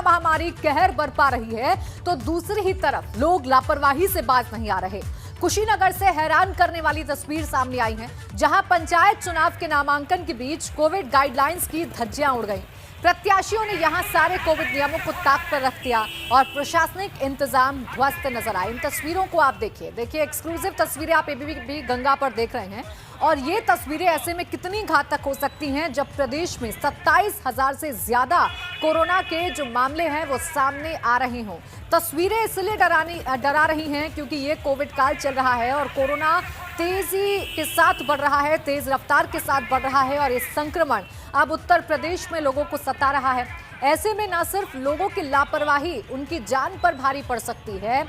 महामारी कहर बरपा रही है तो दूसरी ही तरफ लोग लापरवाही से बाज नहीं आ रहे। कुशीनगर से हैरान करने वाली तस्वीर सामने आई है, जहां पंचायत चुनाव के नामांकन के बीच कोविड गाइडलाइंस की धज्जियां उड़ गईं। प्रत्याशियों ने यहां सारे कोविड नियमों को ताक पर रख दिया और प्रशासनिक इंतजाम ध्वस्त नजर आए। इन तस्वीरों को आप देखिए एक्सक्लूसिव तस्वीरें आप एबीपी गंगा पर देख रहे हैं और ये तस्वीरें ऐसे में कितनी घातक हो सकती हैं जब प्रदेश में 27,000 से ज्यादा कोरोना के जो मामले हैं वो सामने आ रहे हों। तस्वीरें इसलिए डरा रही हैं क्योंकि ये कोविड काल चल रहा है और कोरोना तेजी के साथ बढ़ रहा है, तेज रफ्तार के साथ बढ़ रहा है और ये संक्रमण अब उत्तर प्रदेश में लोगों को सता रहा है। ऐसे में न सिर्फ लोगों की लापरवाही उनकी जान पर भारी पड़ सकती है,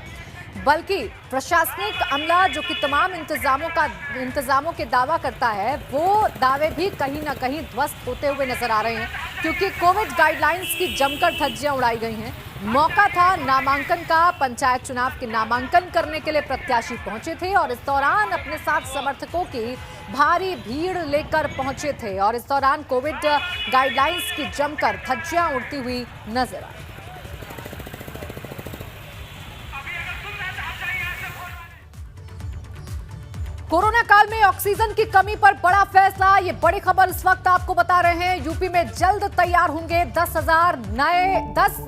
बल्कि प्रशासनिक अमला जो कि तमाम इंतजामों के दावा करता है, वो दावे भी कहीं ना कहीं ध्वस्त होते हुए नजर आ रहे हैं क्योंकि कोविड गाइडलाइंस की जमकर धज्जियां उड़ाई गई हैं। मौका था नामांकन का, पंचायत चुनाव के नामांकन करने के लिए प्रत्याशी पहुंचे थे और इस दौरान अपने साथ समर्थकों की भारी भीड़ लेकर पहुंचे थे और इस दौरान कोविड गाइडलाइंस की जमकर धज्जियां उड़ती हुई नजर आई। कोरोना काल में ऑक्सीजन की कमी पर बड़ा फैसला, ये बड़ी खबर इस वक्त आपको बता रहे हैं। यूपी में जल्द तैयार होंगे 10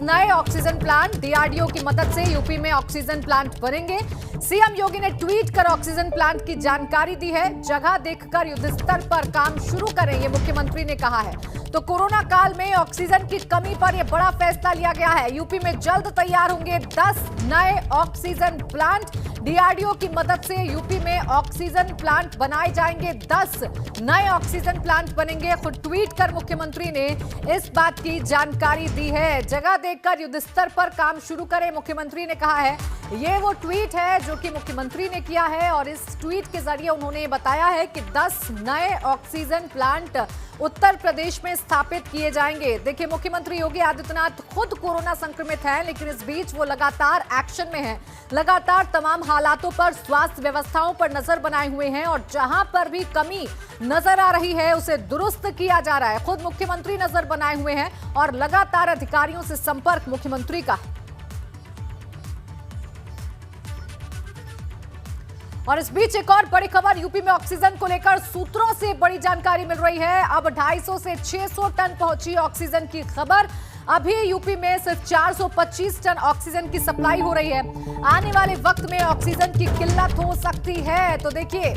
नए ऑक्सीजन प्लांट। डीआरडीओ की मदद से यूपी में ऑक्सीजन प्लांट बनेंगे। सीएम योगी ने ट्वीट कर ऑक्सीजन प्लांट की जानकारी दी है। जगह देखकर युद्ध स्तर पर काम शुरू करें, ये मुख्यमंत्री ने कहा है। तो कोरोना काल में ऑक्सीजन की कमी पर यह बड़ा फैसला लिया गया है। यूपी में जल्द तैयार होंगे 10 नए ऑक्सीजन प्लांट। डीआरडीओ की मदद से यूपी में ऑक्सीजन प्लांट बनाए जाएंगे। 10 नए ऑक्सीजन प्लांट बनेंगे। खुद ट्वीट कर मुख्यमंत्री ने इस बात की जानकारी दी है। जगह देखकर युद्ध स्तर पर काम शुरू करें, मुख्यमंत्री ने कहा है। ये वो ट्वीट है जो कि मुख्यमंत्री ने किया है और इस ट्वीट के जरिए उन्होंने बताया है कि 10 नए ऑक्सीजन प्लांट उत्तर प्रदेश में स्थापित किए जाएंगे। देखिए, मुख्यमंत्री योगी आदित्यनाथ खुद कोरोना संक्रमित हैं, लेकिन इस बीच वो लगातार एक्शन में हैं, लगातार तमाम हालातों पर, स्वास्थ्य व्यवस्थाओं पर नजर बनाए हुए हैं और जहां पर भी कमी नजर आ रही है उसे दुरुस्त किया जा रहा है। खुद मुख्यमंत्री नजर बनाए हुए हैं और लगातार अधिकारियों से संपर्क मुख्यमंत्री का है। और इस बीच एक और बड़ी खबर, यूपी में ऑक्सीजन को लेकर सूत्रों से बड़ी जानकारी मिल रही है। अब 250 से 600 टन पहुंची ऑक्सीजन की खबर। अभी यूपी में सिर्फ 425 टन ऑक्सीजन की सप्लाई हो रही है। आने वाले वक्त में ऑक्सीजन की किल्लत हो सकती है। तो देखिए,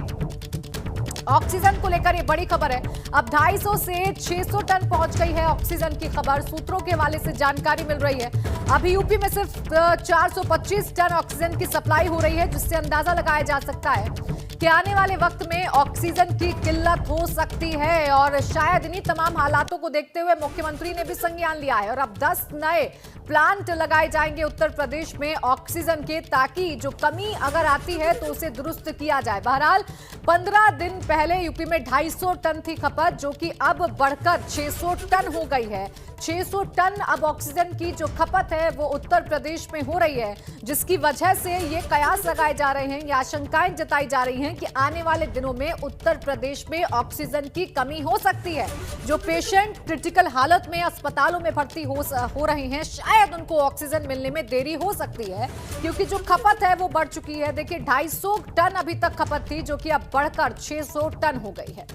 ऑक्सीजन को लेकर ये बड़ी खबर है। अब 250 से 600 टन पहुंच गई है ऑक्सीजन की खबर, सूत्रों के हवाले से जानकारी मिल रही है। अभी यूपी में सिर्फ 425 टन ऑक्सीजन की सप्लाई हो रही है, जिससे अंदाजा लगाया जा सकता है कि आने वाले वक्त में ऑक्सीजन की किल्लत हो सकती है और शायद इन्हीं तमाम हालातों को देखते हुए मुख्यमंत्री ने भी संज्ञान लिया है और अब 10 नए प्लांट लगाए जाएंगे उत्तर प्रदेश में ऑक्सीजन के, ताकि जो कमी अगर आती है तो उसे दुरुस्त किया जाए। बहरहाल 15 दिन पहले यूपी में 250 टन थी खपत, जो कि अब बढ़कर 600 टन हो गई है। 600 टन अब ऑक्सीजन की जो खपत है वो उत्तर प्रदेश में हो रही है, जिसकी वजह से ये कयास लगाए जा रहे हैं, ये आशंकाएं जताई जा रही हैं कि आने वाले दिनों में उत्तर प्रदेश में ऑक्सीजन की कमी हो सकती है। जो पेशेंट क्रिटिकल हालत में अस्पतालों में भर्ती हो रहे हैं, शायद उनको ऑक्सीजन मिलने में देरी हो सकती है क्योंकि जो खपत है वो बढ़ चुकी है। देखिए, 250 टन अभी तक खपत थी, जो कि अब बढ़कर 600 टन हो गई है।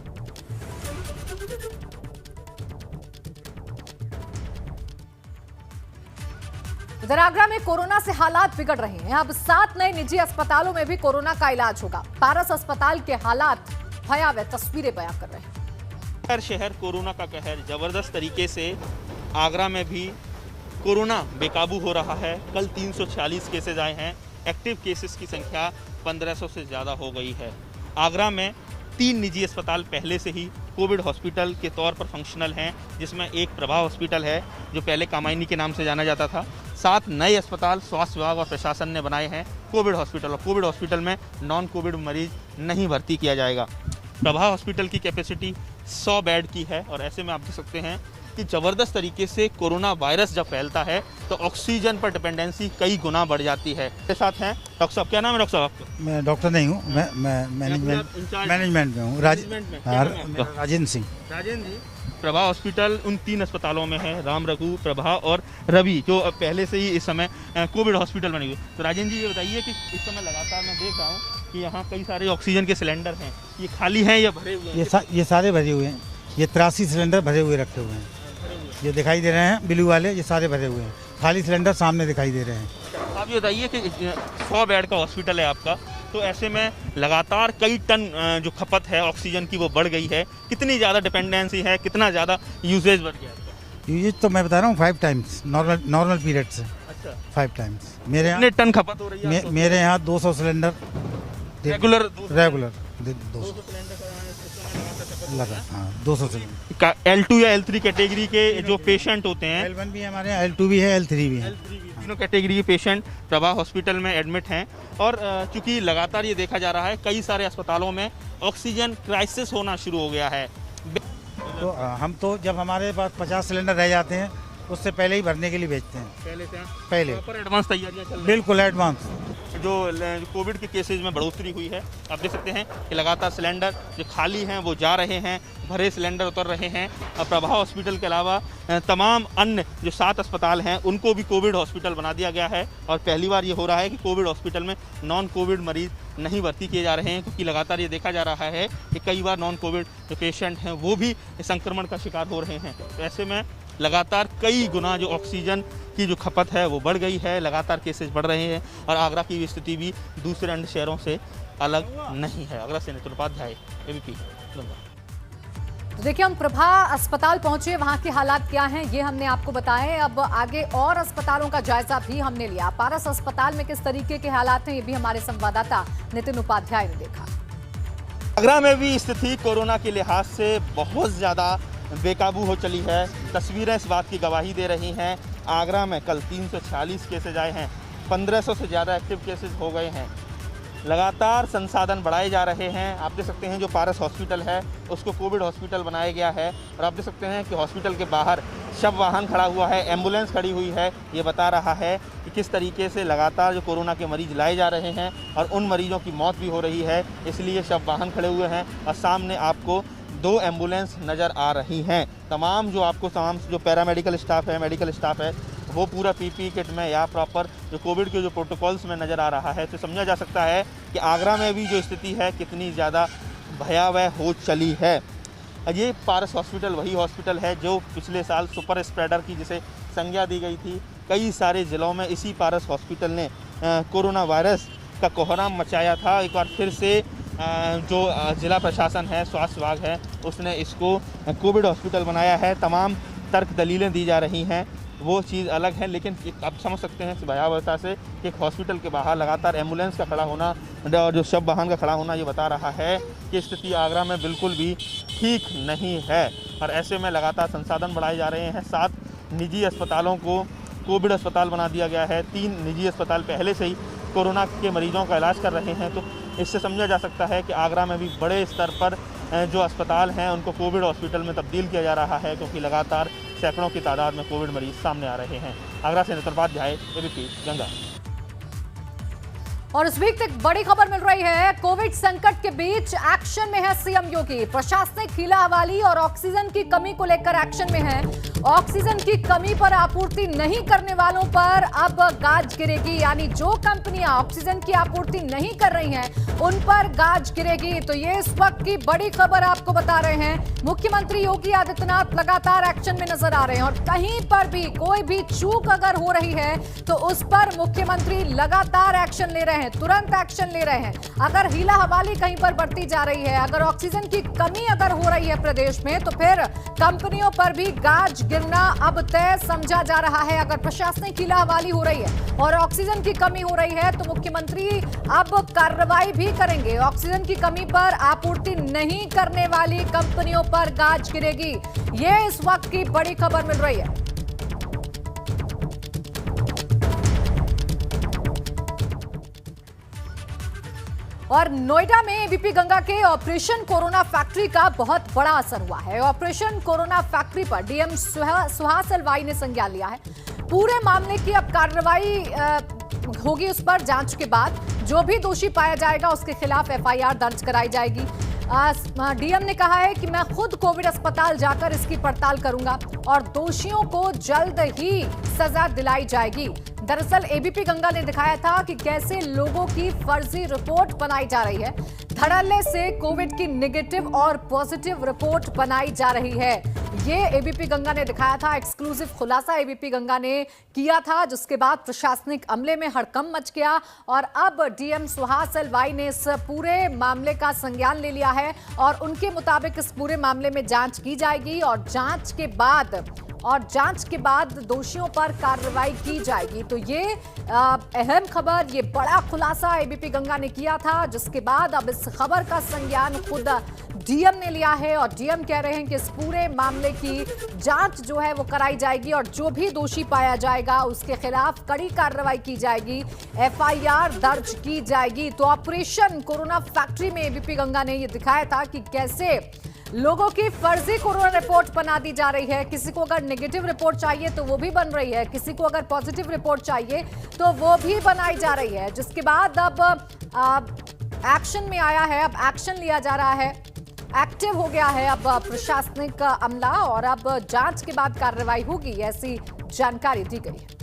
इधर आगरा में कोरोना से हालात बिगड़ रहे हैं। अब 7 नए निजी अस्पतालों में भी कोरोना का इलाज होगा। पारस अस्पताल के हालात भयावह तस्वीरें बयां कर रहे हैं। हर शहर कोरोना का कहर जबरदस्त तरीके से आगरा में भी कोरोना बेकाबू हो रहा है। कल 346 केसेज आए हैं। एक्टिव केसेस की संख्या 1500 से ज़्यादा हो गई है। आगरा में 3 निजी अस्पताल पहले से ही कोविड हॉस्पिटल के तौर पर फंक्शनल हैं, जिसमें एक प्रभा हॉस्पिटल है जो पहले कामायनी के नाम से जाना जाता था। 7 नए अस्पताल स्वास्थ्य विभाग और प्रशासन ने बनाए हैं कोविड हॉस्पिटल, और कोविड हॉस्पिटल में नॉन कोविड मरीज नहीं भर्ती किया जाएगा। प्रभा हॉस्पिटल की कैपेसिटी 100 बेड की है और ऐसे में आप देख सकते हैं कि ज़बरदस्त तरीके से कोरोना वायरस जब फैलता है तो ऑक्सीजन पर डिपेंडेंसी कई गुना बढ़ जाती है। मेरे साथ हैं डॉक्टर साहब। क्या नाम है डॉक्टर साहब आपका? मैं डॉक्टर नहीं हूँ, मैं मैनेजमेंट में हूँ। राजेंद्र सिंह। राजेंद्र जी, प्रभा हॉस्पिटल उन 3 अस्पतालों में है, राम रघु, प्रभा और रवि, जो पहले से ही इस समय कोविड हॉस्पिटल बनी हुई। तो राजेंद्र जी ये बताइए कि इस समय लगातार मैं देख रहा हूँ कि यहाँ कई सारे ऑक्सीजन के सिलेंडर हैं, ये खाली हैं या भरे हुए हैं? ये सारे भरे हुए हैं। ये 83 सिलेंडर भरे हुए रखे हुए हैं। ये दिखाई दे रहे हैं ब्लू वाले, ये सारे भरे हुए हैं। खाली सिलेंडर सामने दिखाई दे रहे हैं। आप ये बताइए कि 100 बेड का हॉस्पिटल है आपका, तो ऐसे में लगातार कई टन जो खपत है ऑक्सीजन की वो बढ़ गई है। कितनी ज़्यादा डिपेंडेंसी है, कितना ज़्यादा यूजेज बढ़ गया है? यूजेज तो मैं बता रहा हूँ 5 टाइम्स नॉर्मल पीरियड से। अच्छा, 5 टाइम्स। मेरे कितने यहाँ टन खपत हो रही है? मेरे यहाँ 200 सिलेंडर रेगुलर 200 लगा। हाँ, 200 सिलेंडर। L2 या L3 कैटेगरी के जो पेशेंट होते हैं, L1 भी हमारे यहाँ, L2 भी है, L3 भी है। तीनों कैटेगरी के पेशेंट प्रभा हॉस्पिटल में एडमिट हैं। और चूंकि लगातार ये देखा जा रहा है कई सारे अस्पतालों में ऑक्सीजन क्राइसिस होना शुरू हो गया है। तो हम तो जब हमारे पास 50 सिलेंडर रह जाते हैं उससे पहले ही भरने के लिए भेजते हैं। पहले एडवांस तैयारियां चल रही हैं। बिल्कुल एडवांस। जो कोविड के केसेज में बढ़ोतरी हुई है, आप देख सकते हैं कि लगातार सिलेंडर जो खाली हैं वो जा रहे हैं, भरे सिलेंडर उतर रहे हैं। और प्रभा हॉस्पिटल के अलावा तमाम अन्य जो 7 अस्पताल हैं उनको भी कोविड हॉस्पिटल बना दिया गया है। और पहली बार ये हो रहा है कि कोविड हॉस्पिटल में नॉन कोविड मरीज नहीं भर्ती किए जा रहे हैं, क्योंकि लगातार ये देखा जा रहा है कि कई बार नॉन कोविड जो पेशेंट हैं वो भी संक्रमण का शिकार हो रहे हैं। तो ऐसे में लगातार कई गुना जो ऑक्सीजन की जो खपत है वो बढ़ गई है, लगातार केसेस बढ़ रहे हैं। और आगरा की स्थिति भी दूसरे अन्य शहरों से अलग नहीं है। आगरा से नितिन उपाध्याय, एबीपी। तो देखिए, हम प्रभा अस्पताल पहुंचे, वहां के हालात क्या हैं ये हमने आपको बताए। अब आगे और अस्पतालों का जायजा भी हमने लिया। पारस अस्पताल में किस तरीके के हालात हैं ये भी हमारे संवाददाता नितिन उपाध्याय ने देखा। आगरा में भी स्थिति कोरोना के लिहाज से बहुत ज़्यादा बेकाबू हो चली है। तस्वीरें इस बात की गवाही दे रही हैं। आगरा में कल 346 केसेज आए हैं, 1500 से ज़्यादा एक्टिव केसेज हो गए हैं। लगातार संसाधन बढ़ाए जा रहे हैं। आप देख सकते हैं जो पारस हॉस्पिटल है उसको कोविड हॉस्पिटल बनाया गया है। और आप देख सकते हैं कि हॉस्पिटल के बाहर शव वाहन खड़ा हुआ है, एम्बुलेंस खड़ी हुई है। ये बता रहा है कि किस तरीके से लगातार जो कोरोना के मरीज लाए जा रहे हैं और उन मरीजों की मौत भी हो रही है, इसलिए शव वाहन खड़े हुए हैं। और सामने आपको 2 एम्बुलेंस नज़र आ रही हैं। तमाम जो पैरामेडिकल स्टाफ है, मेडिकल स्टाफ है, वो पूरा पीपीई किट में या प्रॉपर जो कोविड के जो प्रोटोकॉल्स में नज़र आ रहा है। तो समझा जा सकता है कि आगरा में भी जो स्थिति है कितनी ज़्यादा भयावह हो चली है। ये पारस हॉस्पिटल वही हॉस्पिटल है जो पिछले साल सुपर स्प्रेडर की जिसे संज्ञा दी गई थी। कई सारे ज़िलों में इसी पारस हॉस्पिटल ने कोरोना वायरस का कोहराम मचाया था। एक बार फिर से जो ज़िला प्रशासन है, स्वास्थ्य विभाग है, उसने इसको कोविड हॉस्पिटल बनाया है। तमाम तर्क दलीलें दी जा रही हैं, वो चीज़ अलग है। लेकिन आप समझ सकते हैं इस भयावहता से कि एक हॉस्पिटल के बाहर लगातार एम्बुलेंस का खड़ा होना और जो शव वाहन का खड़ा होना ये बता रहा है कि स्थिति आगरा में बिल्कुल भी ठीक नहीं है। और ऐसे में लगातार संसाधन बढ़ाए जा रहे हैं। 7 निजी अस्पतालों को कोविड अस्पताल बना दिया गया है। 3 निजी अस्पताल पहले से ही कोरोना के मरीजों का इलाज कर रहे हैं। तो इससे समझा जा सकता है कि आगरा में भी बड़े स्तर पर जो अस्पताल हैं उनको कोविड हॉस्पिटल में तब्दील किया जा रहा है, क्योंकि लगातार सैकड़ों की तादाद में कोविड मरीज सामने आ रहे हैं। आगरा से नितिन उपाध्याय, एबीपी, गंगा। और इस वीक तक बड़ी खबर मिल रही है। कोविड संकट के बीच एक्शन में है सीएम योगी। प्रशासनिक हीलाहवाली और ऑक्सीजन की कमी को लेकर एक्शन में है। ऑक्सीजन की कमी पर आपूर्ति नहीं करने वालों पर अब गाज गिरेगी, यानी जो कंपनियां ऑक्सीजन की आपूर्ति नहीं कर रही हैं उन पर गाज गिरेगी। तो ये इस वक्त की बड़ी खबर आपको बता रहे हैं। मुख्यमंत्री योगी आदित्यनाथ लगातार एक्शन में नजर आ रहे हैं और कहीं पर भी कोई भी चूक अगर हो रही है तो उस पर मुख्यमंत्री लगातार एक्शन ले रहे हैं, तुरंत एक्शन ले रहे हैं। अगर हीला हवाली कहीं पर बढ़ती जा रही है, अगर ऑक्सीजन की कमी अगर हो रही है प्रदेश में, तो फिर कंपनियों पर भी गाज गिरना अब तय समझा जा रहा है। अगर प्रशासनिक हीला हवाली हो रही है और ऑक्सीजन की कमी हो रही है तो मुख्यमंत्री अब कार्रवाई भी करेंगे। ऑक्सीजन की कमी पर आपूर्ति नहीं करने वाली कंपनियों पर गाज गिरेगी। ये इस वक्त की बड़ी खबर मिल रही है। और नोएडा में एबीपी गंगा के ऑपरेशन कोरोना फैक्ट्री का बहुत बड़ा असर हुआ है। ऑपरेशन कोरोना फैक्ट्री पर डीएम सुहास एलवाई ने संज्ञान लिया है। पूरे मामले की अब कार्रवाई होगी, उस पर जांच के बाद जो भी दोषी पाया जाएगा उसके खिलाफ एफआईआर दर्ज कराई जाएगी। डीएम ने कहा है कि मैं खुद कोविड अस्पताल जाकर इसकी पड़ताल करूंगा और दोषियों को जल्द ही सजा दिलाई जाएगी। दरअसल एबीपी गंगा ने दिखाया था कि कैसे लोगों की फर्जी रिपोर्ट बनाई जा रही है। धड़ल्ले से कोविड की नेगेटिव और पॉजिटिव रिपोर्ट बनाई जा रही है। ये एबीपी गंगा ने दिखाया था, एक्सक्लूसिव खुलासा एबीपी गंगा ने किया था, जिसके बाद प्रशासनिक अमले में हड़कंप मच गया और अब डीएम सुहास एलवाई ने इस पूरे मामले का संज्ञान ले लिया है और उनके मुताबिक इस पूरे मामले में जांच की जाएगी और जांच के बाद दोषियों पर कार्रवाई की जाएगी। तो ये अहम खबर, ये बड़ा खुलासा एबीपी गंगा ने किया था, जिसके बाद अब इस खबर का संज्ञान खुद डीएम ने लिया है और डीएम कह रहे हैं कि इस पूरे मामले की जांच जो है वो कराई जाएगी और जो भी दोषी पाया जाएगा उसके खिलाफ कड़ी कार्रवाई की जाएगी, एफआईआर दर्ज की जाएगी। तो ऑपरेशन कोरोना फैक्ट्री में एबीपी गंगा ने ये दिखाया था कि कैसे लोगों की फर्जी कोरोना रिपोर्ट बना दी जा रही है। किसी को अगर नेगेटिव रिपोर्ट चाहिए तो वो भी बन रही है, किसी को अगर पॉजिटिव रिपोर्ट चाहिए तो वो भी बनाई जा रही है, जिसके बाद अब एक्शन में आया है, अब एक्शन लिया जा रहा है, एक्टिव हो गया है अब प्रशासनिक अमला और अब जांच के बाद कार्रवाई होगी, ऐसी जानकारी दी गई है।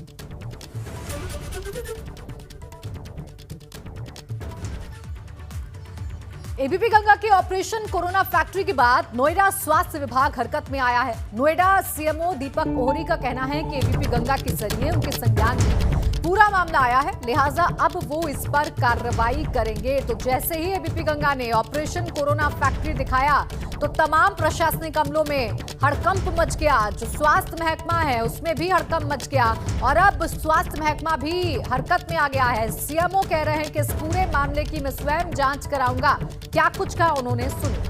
एबीपी गंगा के ऑपरेशन कोरोना फैक्ट्री के बाद नोएडा स्वास्थ्य विभाग हरकत में आया है। नोएडा सीएमओ दीपक ओहरी का कहना है कि एबीपी गंगा के जरिए उनके संज्ञान में पूरा मामला आया है, लिहाजा अब वो इस पर कार्रवाई करेंगे। तो जैसे ही एबीपी गंगा ने ऑपरेशन कोरोना फैक्ट्री दिखाया तो तमाम प्रशासनिक अमलों में हड़कंप मच गया। जो स्वास्थ्य महकमा है उसमें भी हड़कंप मच गया और अब स्वास्थ्य महकमा भी हरकत में आ गया है। सीएमओ कह रहे हैं कि इस पूरे मामले की मैं स्वयं जांच कराऊंगा। क्या कुछ कहा उन्होंने, सुनिए।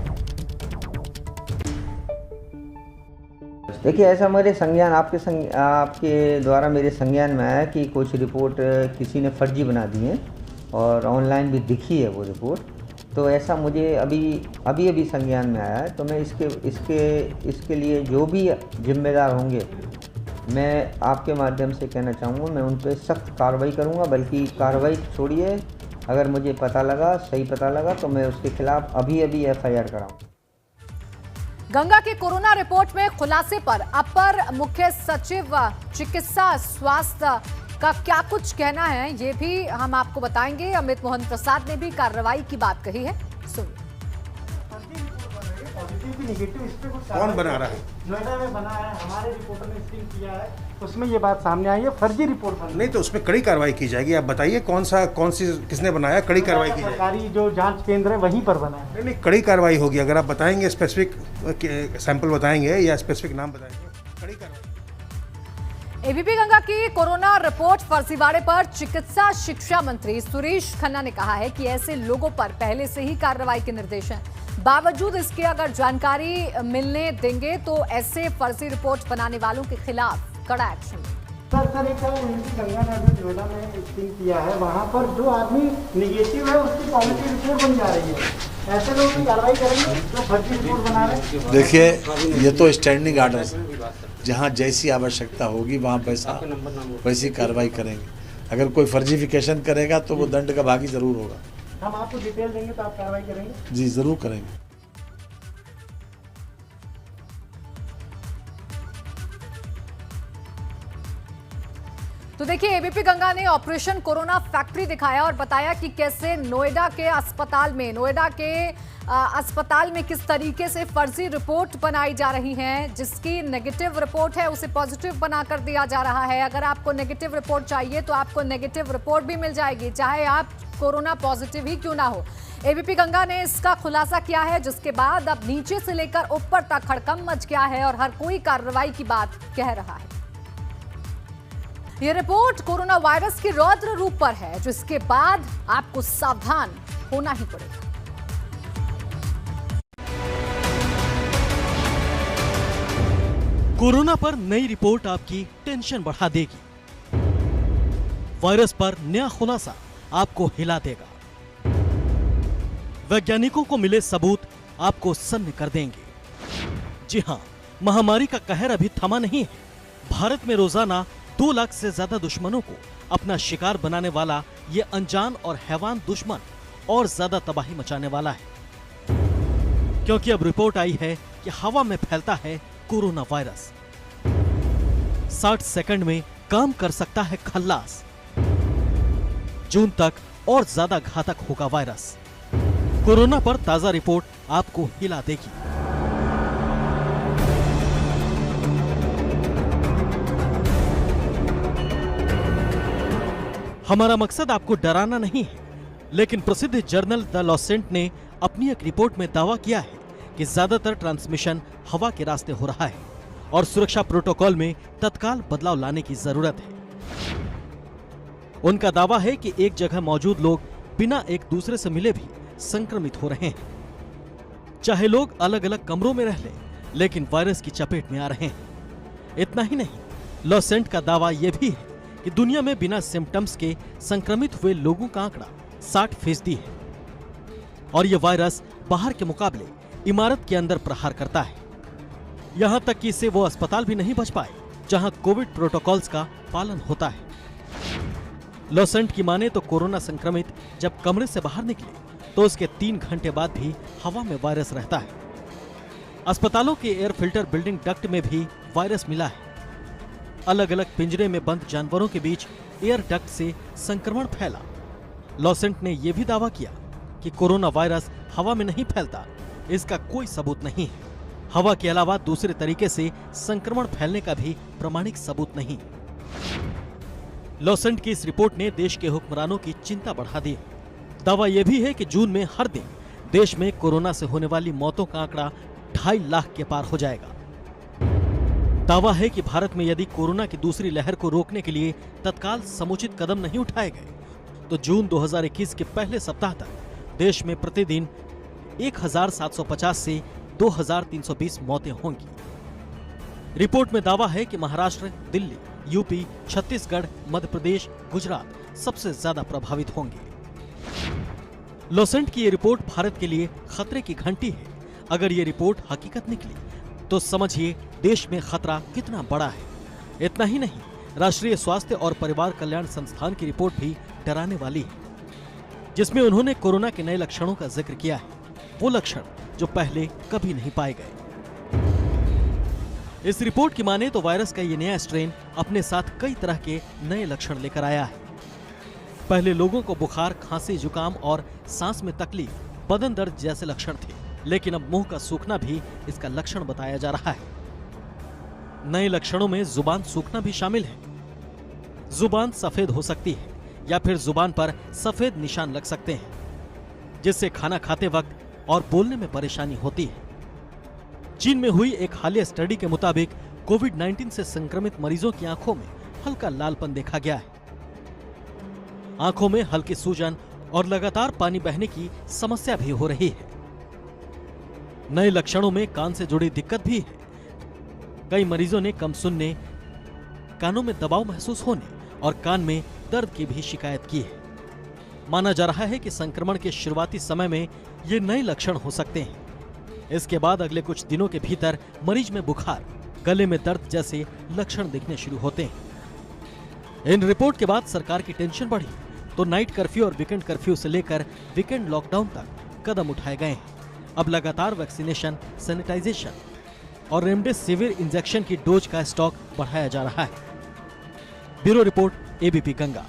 देखिए, ऐसा मेरे संज्ञान आपके द्वारा मेरे संज्ञान में आया कि कुछ रिपोर्ट किसी ने फर्जी बना दी है और ऑनलाइन भी दिखी है वो रिपोर्ट। तो ऐसा मुझे अभी संज्ञान में आया है। तो मैं इसके लिए जो भी जिम्मेदार होंगे मैं आपके माध्यम से कहना चाहूँगा, मैं उन पर सख्त कार्रवाई करूँगा। बल्कि कार्रवाई छोड़िए, अगर मुझे सही पता लगा तो मैं उसके खिलाफ अभी एफआईआर कराऊँ। गंगा के कोरोना रिपोर्ट में खुलासे पर अपर मुख्य सचिव चिकित्सा स्वास्थ्य का क्या कुछ कहना है, ये भी हम आपको बताएंगे। अमित मोहन प्रसाद ने भी कार्रवाई की बात कही है, सुनिए। कौन बना रहा है? नोएडा में बना है, हमारे रिपोर्टर ने स्टिंग किया है, उसमें ये बात सामने आई है, फर्जी रिपोर्ट बनी। नहीं तो उसमें कड़ी कार्रवाई की जाएगी। आप बताइए किसने बनाया, कड़ी कार्रवाई की जाएगी। सरकारी जो जांच केंद्र है वहीं पर बना है। नहीं, कड़ी कार्रवाई होगी। अगर आप बताएंगे, स्पेसिफिक सैंपल बताएंगे या स्पेसिफिक नाम बताएंगे, कड़ी कार्रवाई। एबीपी गंगा की कोरोना रिपोर्ट फर्जीवाड़े पर चिकित्सा शिक्षा मंत्री सुरेश खन्ना ने कहा है कि ऐसे लोगों पर पहले से ही कार्रवाई के निर्देश हैं। बावजूद इसके अगर जानकारी मिलने देंगे तो ऐसे फर्जी रिपोर्ट बनाने वालों के खिलाफ कड़ा एक्शन। सर एक गंगा नगर नोएडा में स्टिंग किया है, वहाँ पर जो आदमी निगेटिव है उसकी पॉजिटिव रिपोर्ट बन जा रही है। ऐसे लोग की कार्रवाई करेंगे जो फर्जी रिपोर्ट बना रहे हैं। देखिए, ये तो स्टैंडिंग आर्डर है, जहाँ जैसी आवश्यकता होगी वहाँ वैसी कार्रवाई करेंगे। अगर कोई फर्जीफिकेशन करेगा तो वो दंड का भागी जरूर होगा। हम आपको डिटेल देंगे तो आप कार्रवाई करेंगे? जी जरूर करेंगे। तो देखिए, एबीपी गंगा ने ऑपरेशन कोरोना फैक्ट्री दिखाया और बताया कि कैसे नोएडा के अस्पताल में किस तरीके से फर्जी रिपोर्ट बनाई जा रही हैं। जिसकी नेगेटिव रिपोर्ट है उसे पॉजिटिव बनाकर दिया जा रहा है। अगर आपको नेगेटिव रिपोर्ट चाहिए तो आपको नेगेटिव रिपोर्ट भी मिल जाएगी, चाहे आप कोरोना पॉजिटिव ही क्यों ना हो। एबीपी गंगा ने इसका खुलासा किया है, जिसके बाद अब नीचे से लेकर ऊपर तक हड़कंप मच गया है और हर कोई कार्रवाई की बात कह रहा है। ये रिपोर्ट कोरोना वायरस के रौद्र रूप पर है, जिसके बाद आपको सावधान होना ही पड़ेगा। कोरोना पर नई रिपोर्ट आपकी टेंशन बढ़ा देगी। वायरस पर नया खुलासा आपको हिला देगा। वैज्ञानिकों को मिले सबूत आपको सन्न कर देंगे। जी हां, महामारी का कहर अभी थमा नहीं है। भारत में रोजाना 2 लाख से ज्यादा दुश्मनों को अपना शिकार बनाने वाला ये अनजान और हैवान दुश्मन और ज्यादा तबाही मचाने वाला है, क्योंकि अब रिपोर्ट आई है कि हवा में फैलता है कोरोना वायरस। 60 सेकंड में काम कर सकता है खल्लास। जून तक और ज्यादा घातक होगा वायरस। कोरोना पर ताजा रिपोर्ट आपको हिला देगी। हमारा मकसद आपको डराना नहीं है, लेकिन प्रसिद्ध जर्नल द लॉसेंट ने अपनी एक रिपोर्ट में दावा किया है कि ज्यादातर ट्रांसमिशन हवा के रास्ते हो रहा है और सुरक्षा प्रोटोकॉल में तत्काल बदलाव लाने की जरूरत है। उनका दावा है कि एक जगह मौजूद लोग बिना एक दूसरे से मिले भी संक्रमित हो रहे हैं। चाहे लोग अलग अलग कमरों में रह लें, लेकिन वायरस की चपेट में आ रहे हैं। इतना ही नहीं, लॉसेंट का दावा यह भी है कि दुनिया में बिना सिम्टम्स के संक्रमित हुए लोगों का आंकड़ा 60% है और यह वायरस बाहर के मुकाबले इमारत के अंदर प्रहार करता है। यहां तक कि इससे वो अस्पताल भी नहीं बच पाए जहां कोविड प्रोटोकॉल्स का पालन होता है। लॉसेंट की माने तो कोरोना संक्रमित जब कमरे से बाहर निकले तो उसके 3 घंटे बाद भी हवा में वायरस रहता है। अस्पतालों के एयर फिल्टर बिल्डिंग डक्ट में भी वायरस मिला है। अलग अलग पिंजरे में बंद जानवरों के बीच एयर डक्ट से संक्रमण फैला। लॉसेंट ने यह भी दावा किया कि कोरोना वायरस हवा में नहीं फैलता, इसका कोई सबूत नहीं है। हवा के अलावा दूसरे तरीके से संक्रमण फैलने का भी प्रमाणिक सबूत नहीं। लॉसेंट की इस रिपोर्ट ने देश के हुक्मरानों की चिंता बढ़ा दी। दावा यह भी है कि जून में हर दिन देश में कोरोना से होने वाली मौतों का आंकड़ा 2.5 लाख के पार हो जाएगा। दावा है कि भारत में यदि कोरोना की दूसरी लहर को रोकने के लिए तत्काल समुचित कदम नहीं उठाए गए तो जून 2021 के पहले सप्ताह तक देश में प्रतिदिन 1750 से 2320 मौतें होंगी। रिपोर्ट में दावा है कि महाराष्ट्र, दिल्ली, यूपी, छत्तीसगढ़, मध्य प्रदेश, गुजरात सबसे ज्यादा प्रभावित होंगे। लॉसेंट की ये रिपोर्ट भारत के लिए खतरे की घंटी है। अगर ये रिपोर्ट हकीकत निकली तो समझिए देश में खतरा कितना बड़ा है। इतना ही नहीं, राष्ट्रीय स्वास्थ्य और परिवार कल्याण संस्थान की रिपोर्ट भी डराने वाली है, जिसमें उन्होंने कोरोना के नए लक्षणों का जिक्र किया है, वो लक्षण जो पहले कभी नहीं पाए गए। इस रिपोर्ट की माने तो वायरस का ये नया स्ट्रेन अपने साथ कई तरह के नए लक्षण लेकर आया है। पहले लोगों को बुखार, खांसी, जुकाम और सांस में तकलीफ, बदन दर्द जैसे लक्षण थे, लेकिन अब मुंह का सूखना भी इसका लक्षण बताया जा रहा है। नए लक्षणों में जुबान सूखना भी शामिल है। जुबान सफेद हो सकती है या फिर जुबान पर सफेद निशान लग सकते हैं, जिससे खाना खाते वक्त और बोलने में परेशानी होती है। चीन में हुई एक हालिया स्टडी के मुताबिक कोविड-19 से संक्रमित मरीजों की आंखों में हल्का लालपन देखा गया है। आंखों में हल्की सूजन और लगातार पानी बहने की समस्या भी हो रही है। नए लक्षणों में कान से जुड़ी दिक्कत भी है। कई मरीजों ने कम सुनने, कानों में दबाव महसूस होने और कान में दर्द की भी शिकायत की है। माना जा रहा है कि संक्रमण के शुरुआती समय में ये नए लक्षण हो सकते हैं। इसके बाद अगले कुछ दिनों के भीतर मरीज में बुखार, गले में दर्द जैसे लक्षण दिखने शुरू होते हैं। इन रिपोर्ट के बाद सरकार की टेंशन बढ़ी तो नाइट कर्फ्यू और वीकेंड कर्फ्यू से लेकर वीकेंड लॉकडाउन तक कदम उठाए गए हैं। अब लगातार वैक्सीनेशन, सैनिटाइजेशन और रेमडेसिविर इंजेक्शन की डोज का स्टॉक बढ़ाया जा रहा है। Bureau report, ABP Ganga.